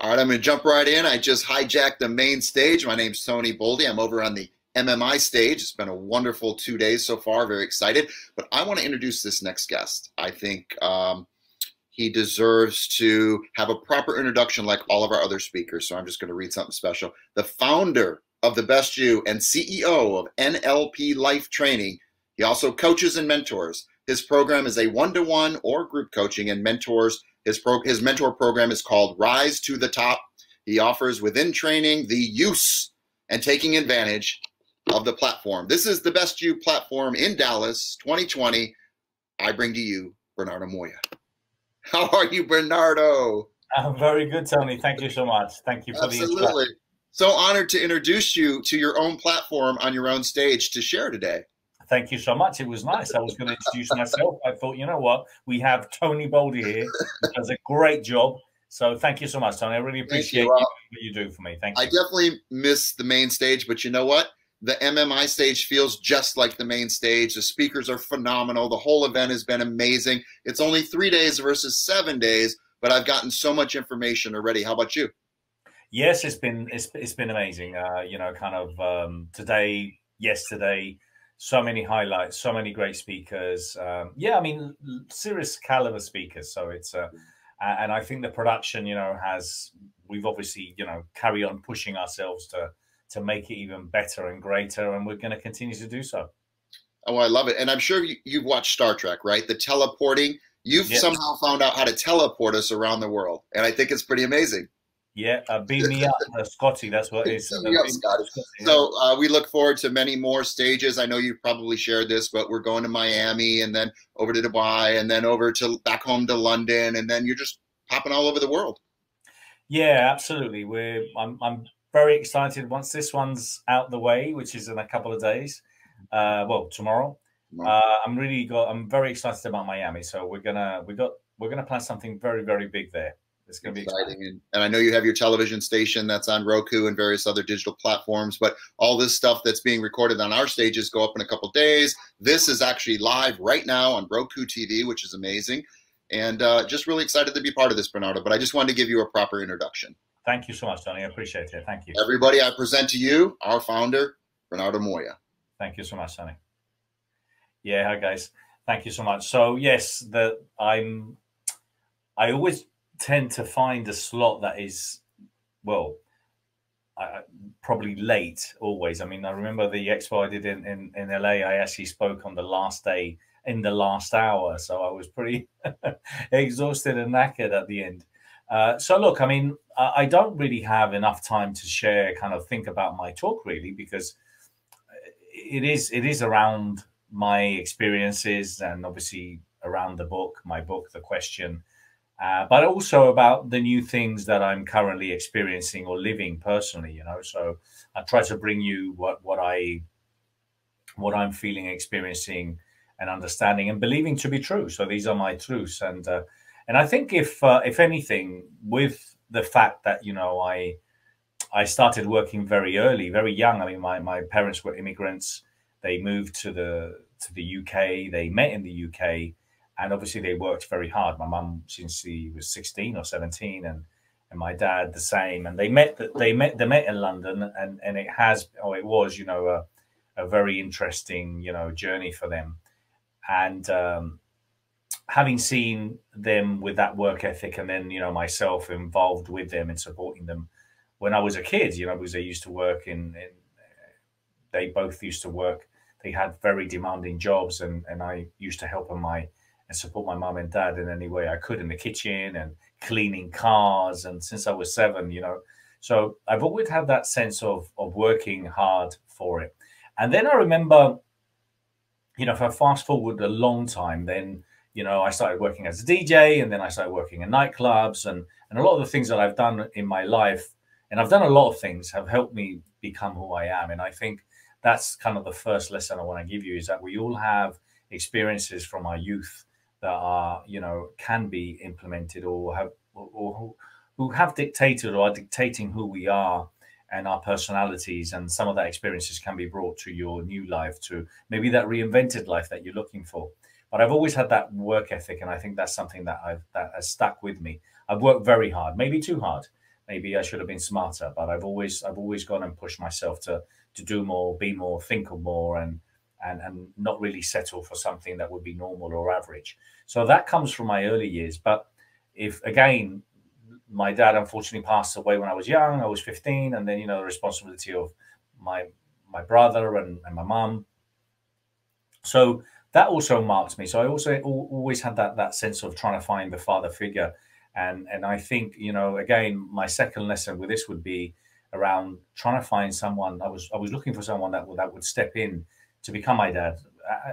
All right, I'm going to jump right in. I just hijacked the main stage. My name's Tony Boldy. I'm over on the MMI stage. It's been a wonderful 2 days so far. Very excited. But I want to introduce this next guest. I think he deserves to have a proper introduction like all of our other speakers. So I'm just going to read something special. The founder of The Best You and CEO of NLP Life Training. He also coaches and mentors. His program is a one-to-one or group coaching and mentors. His mentor program is called Rise to the Top. He offers within training the use and taking advantage of the platform. This is the Best You platform in Dallas 2020. I bring to you Bernardo Moya. How are you, Bernardo? I'm very good, Tony. Thank you so much. Thank you for the introduction. Absolutely. So honored to introduce you to your own platform on your own stage to share today. Thank you so much. It was nice. I was going to introduce myself. I thought, you know what? We have Tony Boldy here, who does a great job. So thank you so much, Tony. I really appreciate what you do for me. Thank you. I definitely miss the main stage, but you know what? The MMI stage feels just like the main stage. The speakers are phenomenal. The whole event has been amazing. It's only 3 days versus 7 days, but I've gotten so much information already. How about you? Yes, it's been amazing. You know, kind of today, yesterday, so many highlights, so many great speakers. Yeah, I mean, serious caliber speakers. So it's and I think the production, you know, we've obviously, you know, carry on pushing ourselves to make it even better and greater, and we're going to continue to do so. Oh, I love it. And I'm sure you've watched Star Trek, right? The teleporting. You've somehow found out how to teleport us around the world, and I think it's pretty amazing. Yeah, beam me up, Scotty. That's what it is. Scotty. So we look forward to many more stages. I know you probably shared this, but we're going to Miami and then over to Dubai and then over to back home to London, and then you're just popping all over the world. Yeah, absolutely. I'm very excited once this one's out the way, which is in a couple of days. Well, tomorrow. I'm very excited about Miami. So we're gonna plan something very, very big there. It's going to be exciting. And I know you have your television station that's on Roku and various other digital platforms, but all this stuff that's being recorded on our stages go up in a couple of days. This is actually live right now on Roku TV, which is amazing. And just really excited to be part of this, Bernardo. But I just wanted to give you a proper introduction. Thank you so much, Tony. I appreciate it. Thank you. Everybody, I present to you our founder, Bernardo Moya. Thank you so much, Tony. Yeah, hi, guys. Thank you so much. So, yes, I always tend to find a slot that is, well, probably late always. I mean, I remember the expo I did in LA. I actually spoke on the last day in the last hour. So I was pretty exhausted and knackered at the end. So look, I mean, I don't really have enough time to share, kind of think about my talk really, because it is around my experiences and obviously around my book, The Question, but also about the new things that I'm currently experiencing or living personally, you know. So I try to bring you what I'm feeling, experiencing, and understanding and believing to be true. So these are my truths, and I think if anything, with the fact that, you know, I started working very early, very young. I mean, my parents were immigrants. They moved to the UK. They met in the UK. And obviously they worked very hard. My mum, since she was 16 or 17, and my dad the same. And they met in London, and it was, you know, a very interesting, you know, journey for them. And having seen them with that work ethic, and then, you know, myself involved with them and supporting them when I was a kid, you know, because they used to work they both used to work. They had very demanding jobs, and I used to help them and support my mum and dad in any way I could in the kitchen and cleaning cars. And since I was 7, you know, so I've always had that sense of working hard for it. And then I remember, you know, if I fast forward a long time, then, you know, I started working as a DJ, and then I started working in nightclubs, and a lot of the things that I've done in my life, and I've done a lot of things, have helped me become who I am. And I think that's kind of the first lesson I want to give you, is that we all have experiences from our youth that are, you know, can be implemented or who have dictated or are dictating who we are and our personalities. And some of that experiences can be brought to your new life, to maybe that reinvented life that you're looking for. But I've always had that work ethic, and I think that's something that has stuck with me. I've worked very hard, maybe too hard, maybe I should have been smarter, but I've always gone and pushed myself to do more, be more, think of more, and not really settle for something that would be normal or average. So that comes from my early years. But if again, my dad unfortunately passed away when I was young. I was 15, and then the responsibility of my brother and my mum. So that also marked me. So I also always had that sense of trying to find the father figure, and I think again, my second lesson with this would be around trying to find someone. I was looking for someone that would step in to become my dad,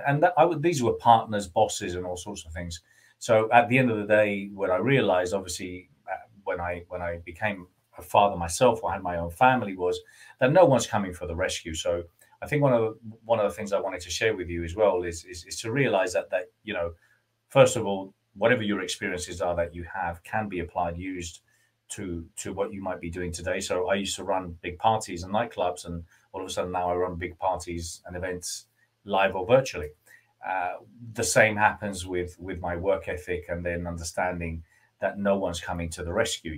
and these were partners, bosses, and all sorts of things. So at the end of the day, what I realized, obviously, when I became a father myself, or had my own family, was that no one's coming for the rescue. So I think one of the things I wanted to share with you as well is to realize that first of all, whatever your experiences are that you have can be applied, used to what you might be doing today. So I used to run big parties and nightclubs, and all of a sudden now I run big parties and events live or virtually. The same happens with my work ethic, and then understanding that no one's coming to the rescue.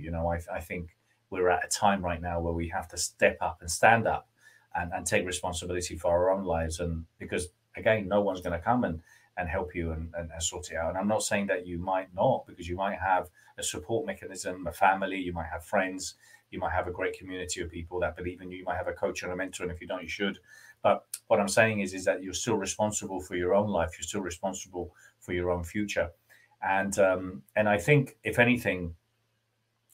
I think we're at a time right now where we have to step up and stand up and take responsibility for our own lives. And because again, no one's going to come and help you and sort it out. And I'm not saying that you might not, because you might have a support mechanism, a family, you might have friends, you might have a great community of people that believe in you, you might have a coach and a mentor, and if you don't, you should. But what I'm saying is that you're still responsible for your own life, you're still responsible for your own future. And I think, if anything,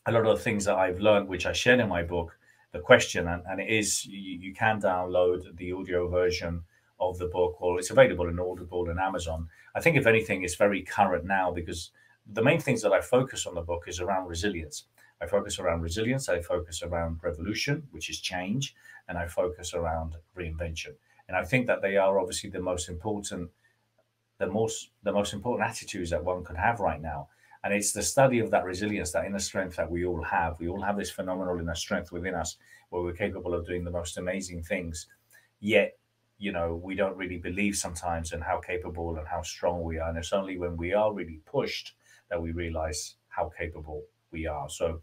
a lot of the things that I've learned, which I shared in my book, the question, and it is, you can download the audio version of the book, or it's available in Audible and Amazon. I think, if anything, it's very current now, because the main things that I focus on the book is around resilience. I focus around resilience, I focus around revolution, which is change, and I focus around reinvention. And I think that they are obviously the most important attitudes that one could have right now. And it's the study of that resilience, that inner strength that we all have. We all have this phenomenal inner strength within us, where we're capable of doing the most amazing things. Yet, we don't really believe sometimes in how capable and how strong we are. And it's only when we are really pushed that we realize how capable we are. So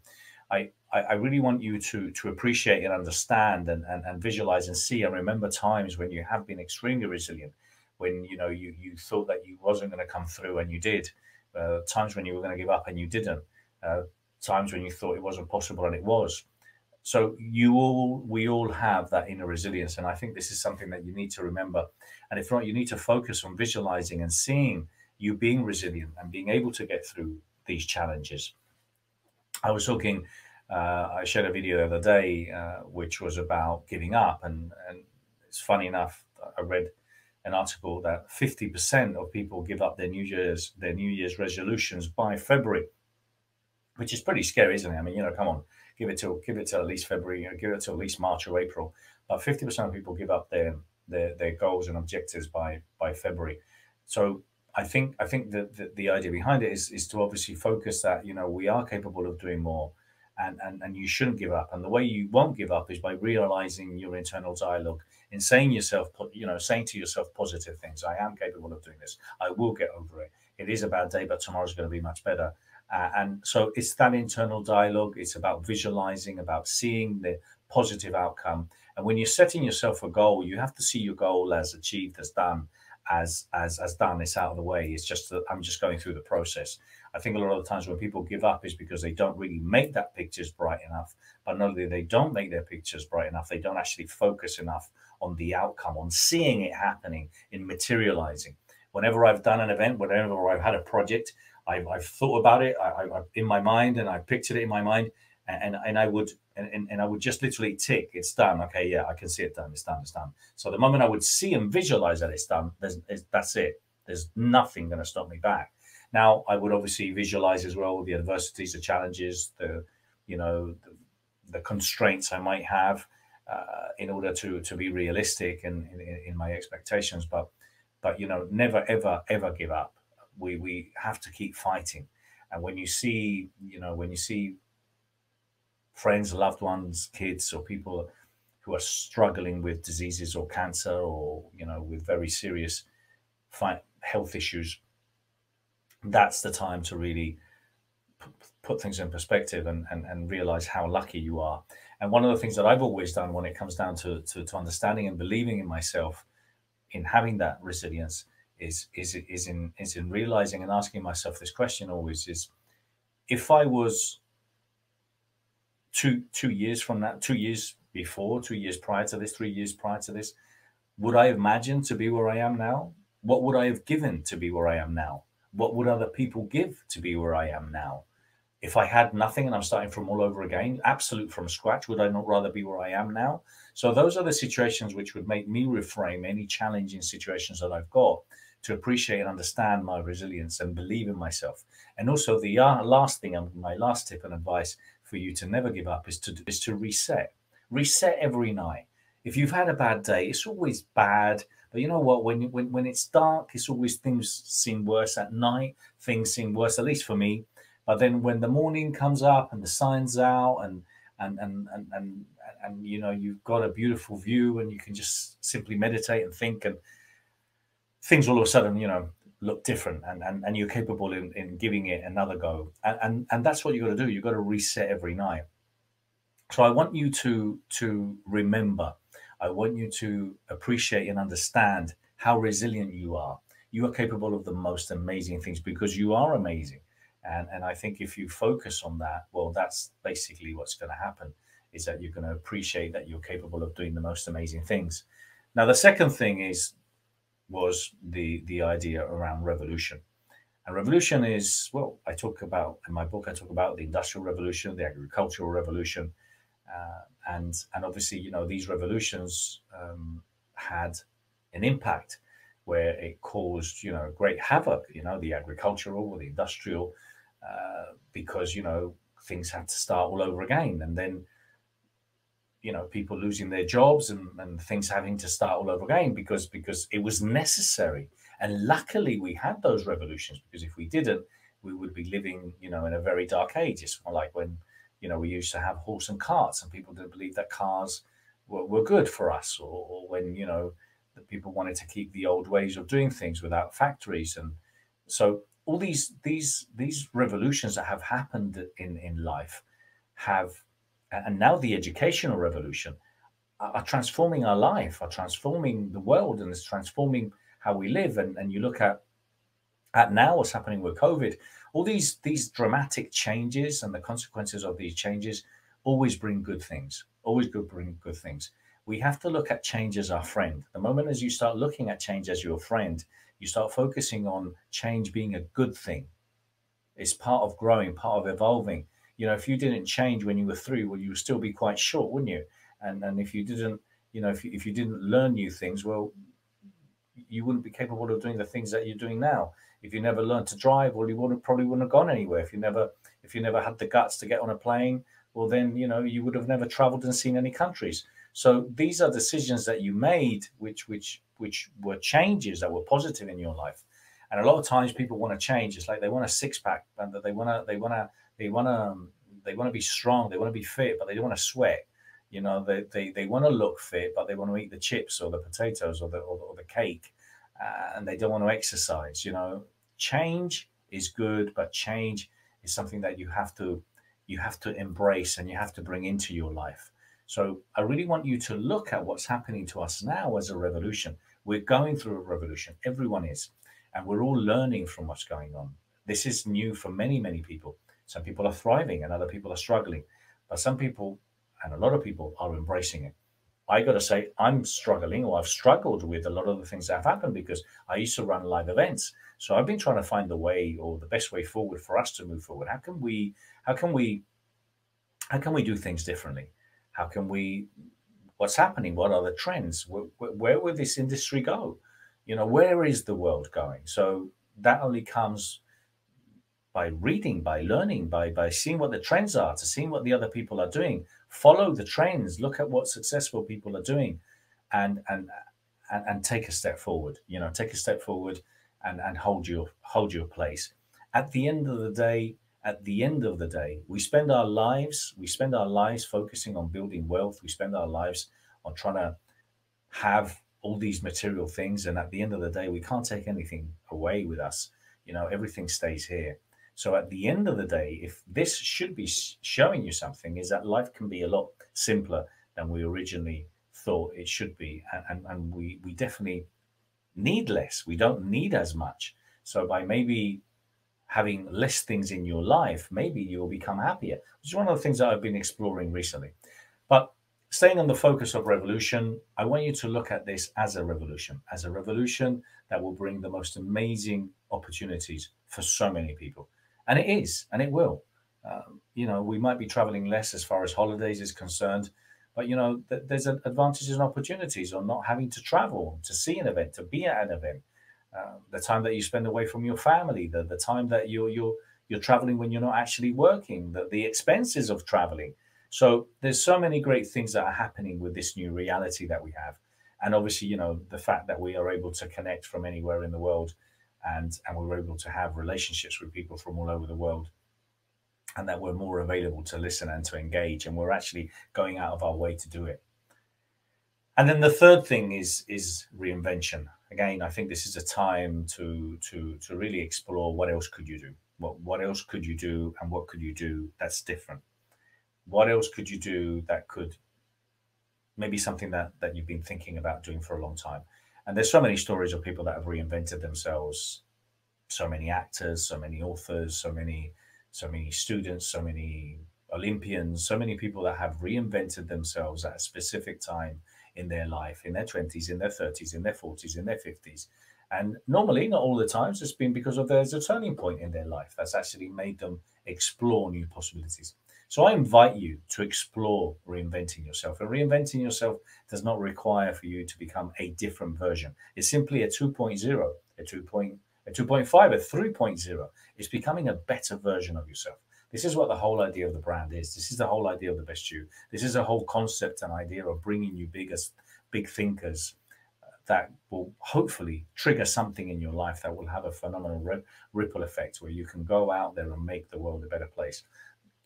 I really want you to appreciate and understand and visualize and see and remember times when you have been extremely resilient, when you thought that you wasn't going to come through and you did. Times when you were going to give up and you didn't. Times when you thought it wasn't possible and it was. So we all have that inner resilience, and I think this is something that you need to remember. And if not, you need to focus on visualizing and seeing you being resilient and being able to get through these challenges. I was talking. I shared a video the other day, which was about giving up, and it's funny enough. I read an article that 50% of people give up their New Year's resolutions by February, which is pretty scary, isn't it? I mean, come on, give it till at least February, give it till at least March or April. But 50% of people give up their goals and objectives by February. So I think that the idea behind it is to obviously focus that we are capable of doing more, and you shouldn't give up. And the way you won't give up is by realizing your internal dialogue, in saying saying to yourself positive things. I am capable of doing this. I will get over it. It is a bad day, but tomorrow's going to be much better. And so it's that internal dialogue. It's about visualizing, about seeing the positive outcome. And when you're setting yourself a goal, you have to see your goal as achieved, as done, as done. It's out of the way. It's just that I'm just going through the process. I think a lot of the times when people give up is because they don't really make that pictures bright enough. But not only they don't make their pictures bright enough, they don't actually focus enough on the outcome, on seeing it happening, in materializing. Whenever I've done an event, whenever I've had a project, I've thought about it I in my mind, and I pictured it in my mind, and I would just literally tick, it's done. Okay, yeah, I can see it done. It's done. It's done. So the moment I would see and visualize that it's done, that's it. There's nothing going to stop me back. Now, I would obviously visualize as well the adversities, the challenges, the constraints I might have in order to be realistic in my expectations. But never ever give up. We have to keep fighting. And when you see friends, loved ones, kids, or people who are struggling with diseases or cancer, or with very serious health issues, that's the time to really put things in perspective and realize how lucky you are. And one of the things that I've always done when it comes down to understanding and believing in myself, in having that resilience, is in realizing and asking myself this question always: is if I was two years from that, 2 years before, 2 years prior to this, 3 years prior to this, would I imagine to be where I am now? What would I have given to be where I am now? What would other people give to be where I am now? If I had nothing and I'm starting from all over again, absolute from scratch, would I not rather be where I am now? So those are the situations which would make me reframe any challenging situations that I've got, to appreciate and understand my resilience and believe in myself. And also the last thing, and my last tip and advice for you to never give up, is to reset. Reset every night. If you've had a bad day, it's always bad. But you know what? When it's dark, it's always, things seem worse at night. Things seem worse, at least for me. But then when the morning comes up and the sun's out and you know, you've got a beautiful view and you can just simply meditate and think, and things all of a sudden, you know, look different, and you're capable in giving it another go. And that's what you got to do. You've got to reset every night. So I want you to remember, I want you to appreciate and understand how resilient you are. You are capable of the most amazing things, because you are amazing. And I think if you focus on that, well, that's basically what's going to happen, is that you're going to appreciate that you're capable of doing the most amazing things. Now, the second thing was the idea around revolution. And revolution is, well, I talk about, in my book, I talk about the Industrial Revolution, the Agricultural Revolution. And obviously, you know, these revolutions had an impact where it caused, you know, great havoc, you know, the agricultural or the industrial, because, you know, things had to start all over again. And then, you know, people losing their jobs and things having to start all over again because it was necessary. And luckily we had those revolutions, because if we didn't, we would be living, you know, in a very dark age. It's more like when, you know, we used to have horse and carts and people didn't believe that cars were good for us, or when, you know, the people wanted to keep the old ways of doing things without factories. And so all these revolutions that have happened in life have, and now the educational revolution, are transforming our life, are transforming the world, and it's transforming how we live. And you look at now what's happening with COVID, all these dramatic changes and the consequences of these changes always bring good things, bring good things. We have to look at change as our friend. The moment as you start looking at change as your friend, you start focusing on change being a good thing. It's part of growing, part of evolving. You know, if you didn't change when you were 3, well, you would still be quite short, wouldn't you? And if you didn't, you know, if you didn't learn new things, well, you wouldn't be capable of doing the things that you're doing now. If you never learned to drive, well, you probably wouldn't have gone anywhere. If you never had the guts to get on a plane, well, then, you know, you would have never traveled and seen any countries. So these are decisions that you made, which were changes that were positive in your life. And a lot of times people want to change. It's like they want a six pack, and that they want to be strong, they want to be fit, but they don't want to sweat. You know, they want to look fit, but they want to eat the chips or the potatoes or the cake, and they don't want to exercise. You know, change is good, but change is something that you have to embrace and you have to bring into your life. So I really want you to look at what's happening to us now as a revolution. We're going through a revolution. Everyone is. And we're all learning from what's going on. This is new for many, many people. Some people are thriving and other people are struggling. But some people, and a lot of people, are embracing it. I got to say, I'm struggling, or I've struggled with a lot of the things that have happened, because I used to run live events. So I've been trying to find the way, or the best way forward for us to move forward. How can we do things differently? What's happening? What are the trends? Where will this industry go? You know, where is the world going? So that only comes by reading, by learning, by seeing what the trends are, to seeing what the other people are doing. Follow the trends, look at what successful people are doing, and take a step forward. You know, take a step forward and hold your place. At the end of the day, we spend our lives focusing on building wealth. We spend our lives on trying to have all these material things, and at the end of the day, we can't take anything away with us. You know, everything stays here. So at the end of the day, if this should be showing you something, is that life can be a lot simpler than we originally thought it should be. And we definitely need less. We don't need as much. So by maybe having less things in your life, maybe you'll become happier, which is one of the things that I've been exploring recently. But staying on the focus of revolution, I want you to look at this as a revolution that will bring the most amazing opportunities for so many people. And it is, and it will. We might be traveling less as far as holidays is concerned, but there's advantages and opportunities on not having to travel to see an event, to be at an event. The time that you spend away from your family, the time that you're traveling when you're not actually working, the expenses of traveling. So there's so many great things that are happening with this new reality that we have. And obviously, the fact that we are able to connect from anywhere in the world, and we're able to have relationships with people from all over the world, and that we're more available to listen and to engage, and we're actually going out of our way to do it. And then the third thing is reinvention. Again, I think this is a time to really explore what else could you do? What else could you do, and what could you do that's different? What else could you do that could maybe something that you've been thinking about doing for a long time? And there's so many stories of people that have reinvented themselves. So many actors, so many authors, so many students, so many Olympians, so many people that have reinvented themselves at a specific time in their life, in their 20s, in their 30s, in their 40s, in their 50s. And normally, not all the times, it's been because there's a turning point in their life that's actually made them explore new possibilities. So I invite you to explore reinventing yourself. And reinventing yourself does not require for you to become a different version. It's simply a 2.0, a 2.5, a 3.0. It's becoming a better version of yourself. This is what the whole idea of the brand is. This is the whole idea of the best you. This is a whole concept and idea of bringing you big thinkers that will hopefully trigger something in your life that will have a phenomenal ripple effect where you can go out there and make the world a better place.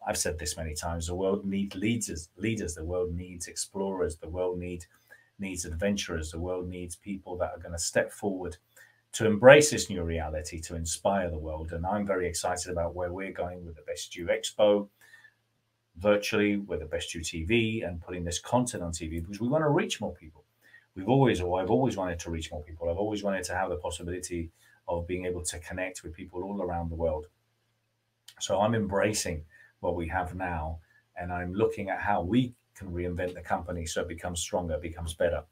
I've said this many times. The world needs leaders. The world needs explorers. The world needs adventurers. The world needs people that are going to step forward to embrace this new reality, to inspire the world. And I'm very excited about where we're going with the Best You Expo, virtually with the Best You TV, and putting this content on TV because we want to reach more people. I've always wanted to reach more people. I've always wanted to have the possibility of being able to connect with people all around the world. So I'm embracing what we have now, and I'm looking at how we can reinvent the company so it becomes stronger, becomes better.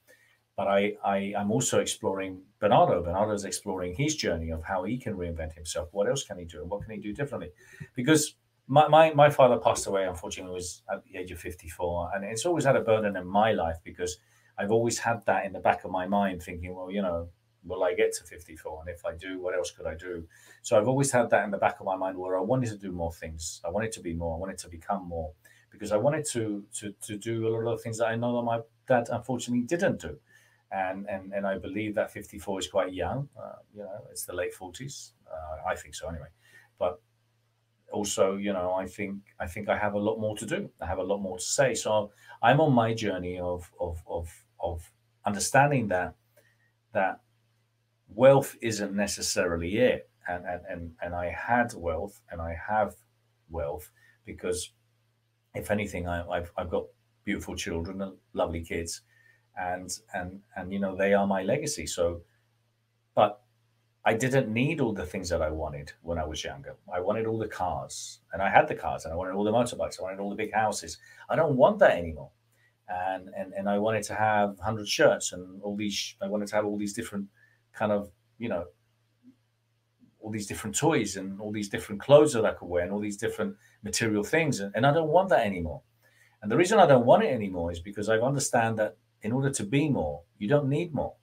But I'm also exploring Bernardo. Bernardo's exploring his journey of how he can reinvent himself. What else can he do, and what can he do differently? Because my father passed away, unfortunately, was at the age of 54, and it's always had a burden in my life because I've always had that in the back of my mind, thinking, well, will I get to 54? And if I do, what else could I do? So I've always had that in the back of my mind where I wanted to do more things. I wanted to be more. I wanted to become more because I wanted to do a lot of things that I know that my dad unfortunately didn't do. And I believe that 54 is quite young. It's the late 40s. I think so anyway. But also, I think I have a lot more to do. I have a lot more to say. So I'm on my journey of understanding that wealth isn't necessarily it. And I had wealth and I have wealth because if anything, I've got beautiful children and lovely kids, and they are my legacy. So, but I didn't need all the things that I wanted when I was younger. I wanted all the cars, and I had the cars, and I wanted all the motorbikes. I wanted all the big houses. I don't want that anymore. And I wanted to have 100 shirts and all these. I wanted to have all these different kind of all these different toys and all these different clothes that I could wear and all these different material things. And I don't want that anymore. And the reason I don't want it anymore is because I understand that in order to be more, you don't need more.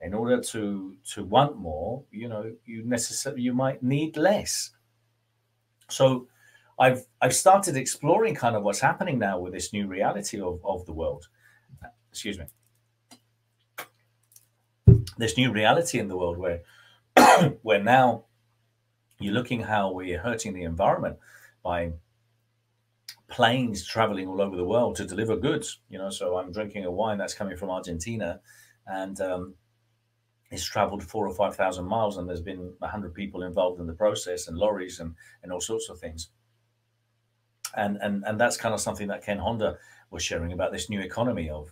In order to want more, you might need less. So I've started exploring kind of what's happening now with this new reality of the world. Excuse me. This new reality in the world where where now you're looking how we're hurting the environment by planes traveling all over the world to deliver goods. So I'm drinking a wine that's coming from Argentina, and it's traveled 4,000 or 5,000 miles, and there's been 100 people involved in the process, and lorries and all sorts of things. And that's kind of something that Ken Honda was sharing about this new economy of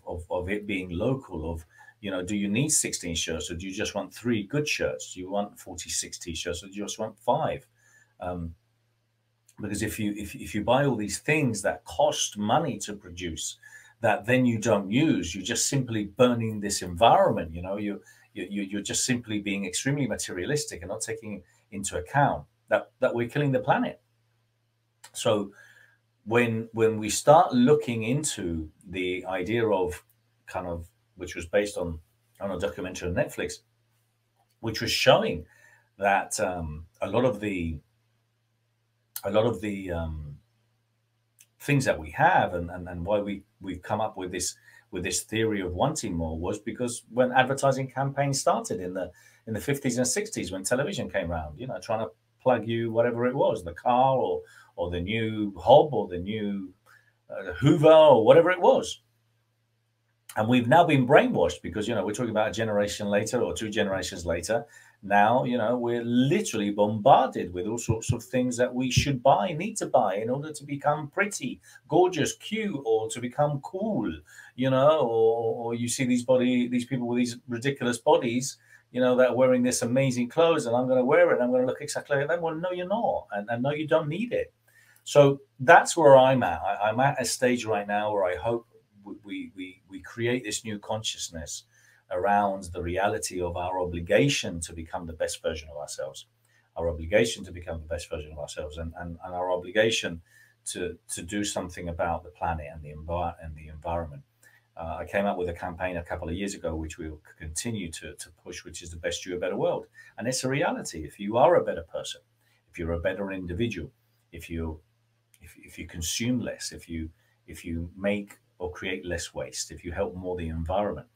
it being local, of, you know, do you need 16 shirts, or do you just want 3 good shirts? Do you want 46 t-shirts, or do you just want 5? Because if you buy all these things that cost money to produce, that then you don't use, you're just simply burning this environment. You know, you're just simply being extremely materialistic and not taking into account that we're killing the planet. So when we start looking into the idea of kind of, which was based on a documentary on Netflix, which was showing that a lot of the things that we have, and why we've come up with this theory of wanting more, was because when advertising campaigns started in the 50s and 60s, when television came around, you know, trying to plug you whatever it was, the car or the new hob or the new Hoover or whatever it was. And we've now been brainwashed because, you know, we're talking about a generation later or 2 generations later. Now, you know, we're literally bombarded with all sorts of things that we should buy, need to buy in order to become pretty, gorgeous, cute, or to become cool, you know, or you see these people with these ridiculous bodies, you know, that are wearing this amazing clothes, and I'm going to wear it, and I'm going to look exactly like them. Well, no, you're not. And no, you don't need it. So that's where I'm at. I'm at a stage right now where I hope we create this new consciousness around the reality of our obligation to become the best version of ourselves, our obligation to become the best version of ourselves, and our obligation to do something about the planet and the environment. I came up with a campaign a couple of years ago, which we will continue to push, which is the Best You, a Better World. And it's a reality. If you are a better person, if you're a better individual, if you consume less, if you make or create less waste, if you help more the environment,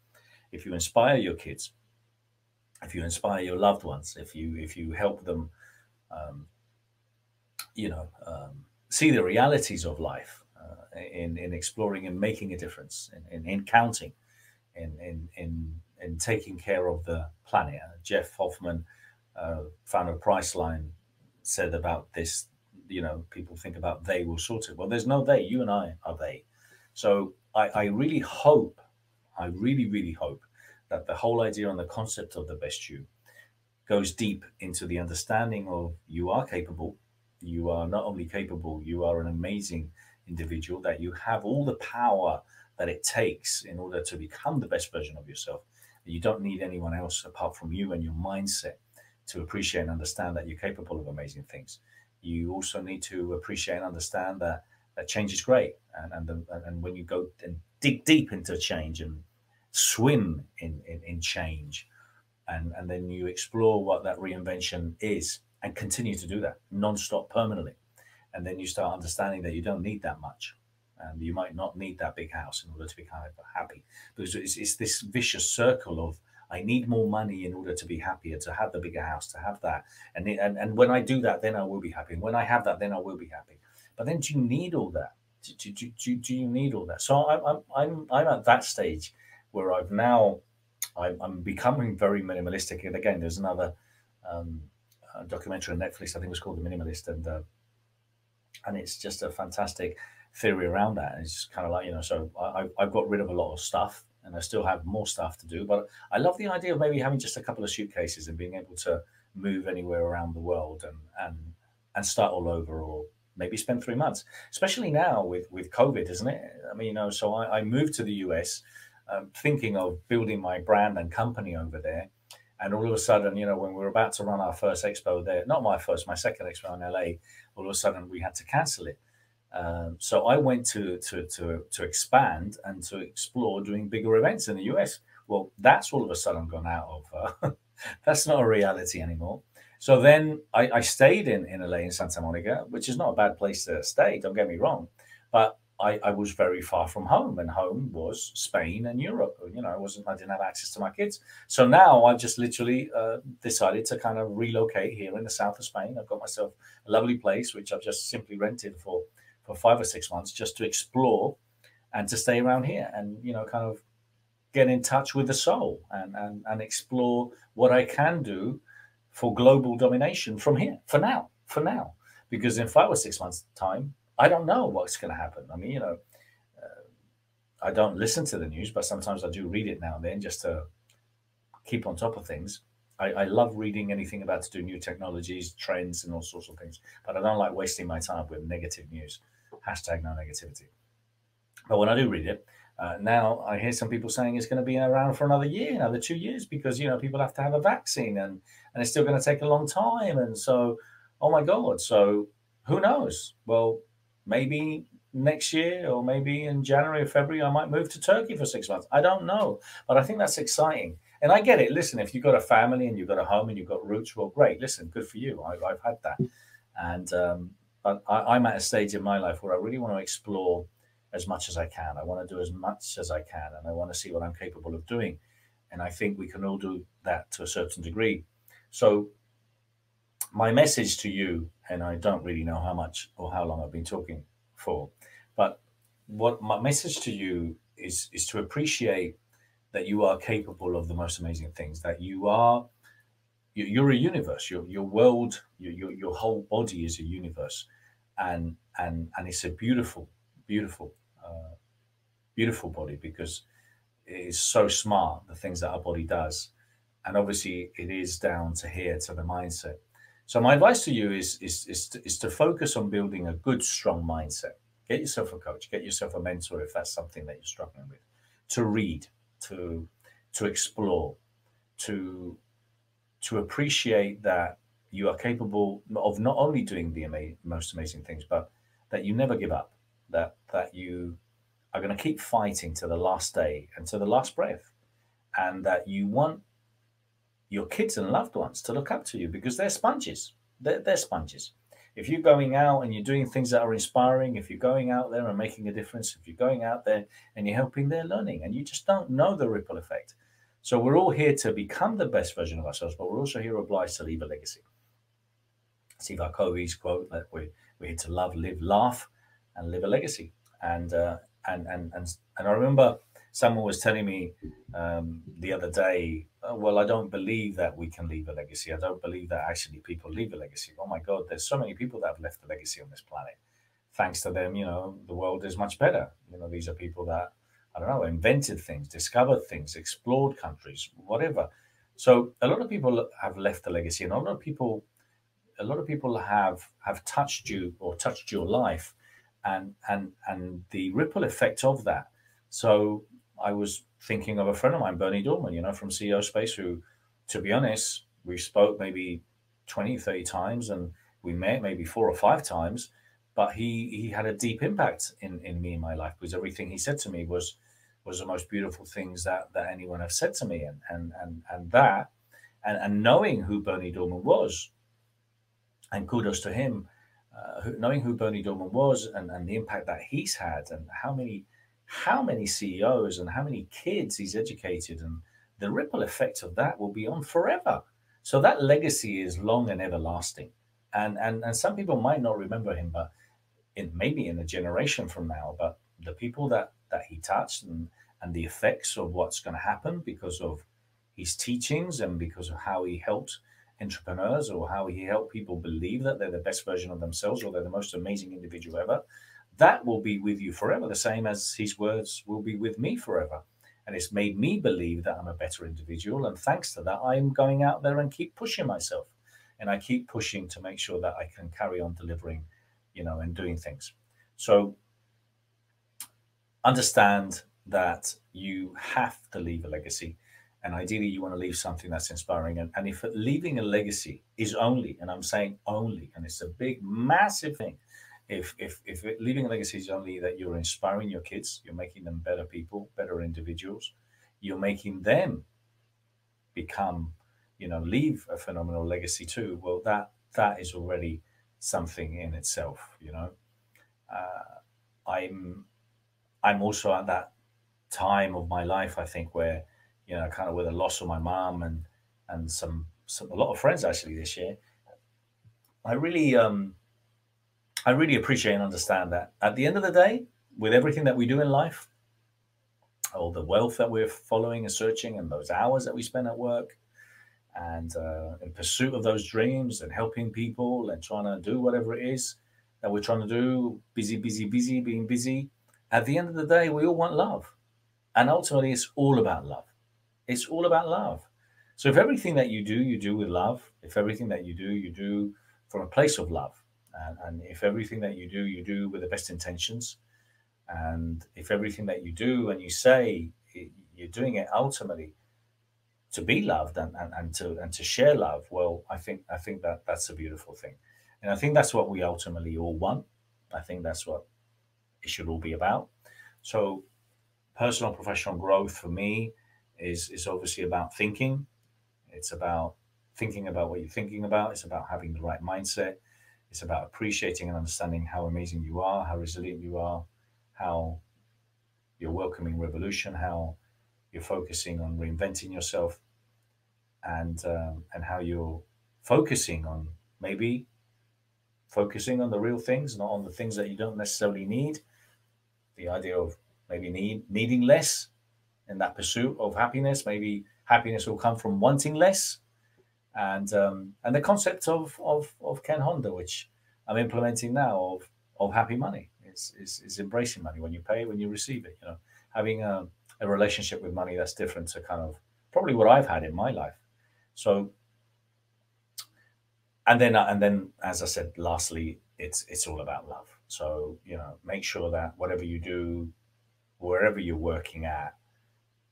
if you inspire your kids, if you inspire your loved ones, if you help them, see the realities of life, in exploring and making a difference, in counting, in taking care of the planet. Jeff Hoffman, founder of Priceline, said about this. You know, people think about they will sort it. Well, there's no they. You and I are they. So I really hope, I really hope that the whole idea and the concept of the best you goes deep into the understanding of you are capable. You are not only capable, you are an amazing individual, that you have all the power that it takes in order to become the best version of yourself. You don't need anyone else apart from you and your mindset to appreciate and understand that you're capable of amazing things. You also need to appreciate and understand that change is great, and when you go and dig deep into change and swim in change, and then you explore what that reinvention is, and continue to do that non-stop, permanently, and then you start understanding that you don't need that much, and you might not need that big house in order to be kind of happy, because it's this vicious circle of, I need more money in order to be happier, to have the bigger house, to have that. And when I do that, then I will be happy. And when I have that, then I will be happy. But then do you need all that? Do you need all that? So I'm at that stage where I'm becoming very minimalistic. And again, there's another documentary on Netflix, I think it was called The Minimalist. And it's just a fantastic theory around that. And it's kind of like, you know, so I've got rid of a lot of stuff, and I still have more stuff to do. But I love the idea of maybe having just a couple of suitcases and being able to move anywhere around the world and start all over, or maybe spend 3 months, especially now with COVID, isn't it? I mean, you know, so I moved to the US thinking of building my brand and company over there. And all of a sudden, you know, when we were about to run our first expo there, not my first, my second expo in LA, all of a sudden we had to cancel it. So I went to expand and to explore doing bigger events in the US. Well, that's all of a sudden gone out of, that's not a reality anymore. So then I stayed in LA, in Santa Monica, which is not a bad place to stay, don't get me wrong. But I was very far from home, and home was Spain and Europe. You know, I didn't have access to my kids. So now I've just literally decided to kind of relocate here in the south of Spain. I've got myself a lovely place, which I've just simply rented for 5 or 6 months, just to explore and to stay around here, and, you know, kind of get in touch with the soul and explore what I can do for global domination from here for now. Because in 5 or 6 months' time, I don't know what's going to happen. I mean, I don't listen to the news, but sometimes I do read it now and then just to keep on top of things. I love reading anything about to do new technologies, trends, and all sorts of things. But I don't like wasting my time with negative news. Hashtag no negativity. But when I do read it, now I hear some people saying it's going to be around for another year, another 2 years, because people have to have a vaccine, and it's still going to take a long time. And so, oh my God, so who knows? Well, maybe next year, or maybe in January or February, I might move to Turkey for 6 months. I don't know, but I think that's exciting. And I get it. Listen, if you've got a family and you've got a home and you've got roots, well, great. Listen, good for you. I've had that. And but I'm at a stage in my life where I really want to explore as much as I can. I want to do as much as I can, and I want to see what I'm capable of doing. And I think we can all do that to a certain degree. So my message to you, and I don't really know how much or how long I've been talking for, but what my message to you is to appreciate that you are capable of the most amazing things, that you're a universe, your world, your whole body is a universe, and it's a beautiful, beautiful, beautiful body, because it is so smart, the things that our body does. And obviously it is down to here, to the mindset. So my advice to you is to focus on building a good, strong mindset. Get yourself a coach, get yourself a mentor if that's something that you're struggling with. To read, to explore, to appreciate that you are capable of not only doing the most amazing things, but that you never give up, that you are going to keep fighting to the last day and to the last breath, and that you want your kids and loved ones to look up to you, because they're sponges. They're sponges. If you're going out and you're doing things that are inspiring, if you're going out there and making a difference, if you're going out there and you're helping their learning, and you just don't know the ripple effect. So we're all here to become the best version of ourselves, but we're also here obliged to leave a legacy. Steve Covey's quote that we're here to love, live, laugh, and live a legacy. And I remember someone was telling me the other day, well, I don't believe that we can leave a legacy. I don't believe that actually people leave a legacy. Oh my God, there's so many people that have left a legacy on this planet. Thanks to them, the world is much better. These are people that, I don't know, invented things, discovered things, explored countries, whatever. So a lot of people have left a legacy, and a lot of people have touched you or touched your life, and the ripple effect of that. So I was thinking of a friend of mine, Bernie Dorman, from CEO Space, who, to be honest, we spoke maybe 20, 30 times, and we met maybe 4 or 5 times, but he had a deep impact in me, in my life, because everything he said to me was the most beautiful things that anyone have said to me. And knowing who Bernie Dorman was, and kudos to him, knowing who Bernie Dorman was, and the impact that he's had, and how many CEOs and how many kids he's educated, and the ripple effect of that will be on forever. So that legacy is long and everlasting. And some people might not remember him, but maybe in a generation from now, but the people that he touched, and the effects of what's going to happen because of his teachings, and because of how he helped entrepreneurs, or how he helped people believe that they're the best version of themselves, or they're the most amazing individual ever, that will be with you forever, the same as his words will be with me forever. And it's made me believe that I'm a better individual. And thanks to that, I'm going out there and keep pushing myself. And I keep pushing to make sure that I can carry on delivering, and doing things. So understand that you have to leave a legacy. And ideally, you want to leave something that's inspiring. And if leaving a legacy is only, and I'm saying only, and it's a big, massive thing, if leaving a legacy is only that you're inspiring your kids, you're making them better people, better individuals, you're making them become, leave a phenomenal legacy too, well, that is already something in itself. I'm also at that time of my life, I think, where, kind of with the loss of my mom, and a lot of friends actually this year, I really appreciate and understand that at the end of the day, with everything that we do in life, all the wealth that we're following and searching, and those hours that we spend at work, and in pursuit of those dreams, and helping people and trying to do whatever it is that we're trying to do, busy, busy, busy, being busy. At the end of the day, we all want love. And ultimately, it's all about love. It's all about love. So if everything that you do with love, if everything that you do from a place of love, and if everything that you do with the best intentions, and if everything that you do and you say, you're doing it ultimately to be loved, and to share love, well, I think that that's a beautiful thing. And I think that's what we ultimately all want. I think that's what it should all be about. So personal professional growth for me is obviously about thinking. It's about thinking about what you're thinking about. It's about having the right mindset. It's about appreciating and understanding how amazing you are, how resilient you are, how you're welcoming revolution, how you're focusing on reinventing yourself, and how you're focusing on maybe focusing on the real things, not on the things that you don't necessarily need. The idea of maybe needing less in that pursuit of happiness. Maybe happiness will come from wanting less, and the concept of Ken Honda, which I'm implementing now, of happy money, is embracing money. When you pay, when you receive it, having a relationship with money that's different to kind of probably what I've had in my life. So, and then, as I said, lastly, it's all about love. So, make sure that whatever you do, wherever you're working at,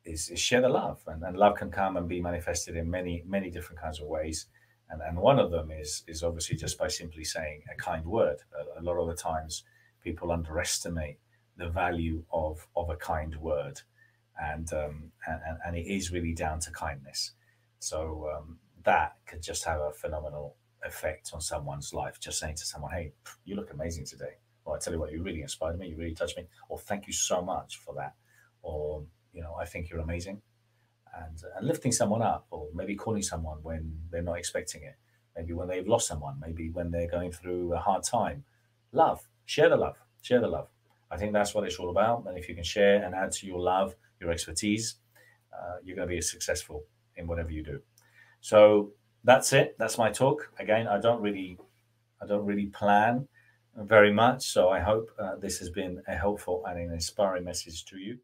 is share the love, and love can come and be manifested in many, many different kinds of ways. And one of them is obviously just by simply saying a kind word. A lot of the times people underestimate the value of a kind word, and it is really down to kindness. So that could just have a phenomenal effect on someone's life. Just saying to someone, "Hey, you look amazing today," or "I tell you what, you really inspired me. You really touched me," or "Thank you so much for that," or "I think you're amazing." And lifting someone up, or maybe calling someone when they're not expecting it, maybe when they've lost someone, maybe when they're going through a hard time. Love, share the love, share the love. I think that's what it's all about. And if you can share and add to your love, your expertise, you're going to be successful in whatever you do. So that's it. That's my talk. Again, I don't really plan very much. So I hope this has been a helpful and an inspiring message to you.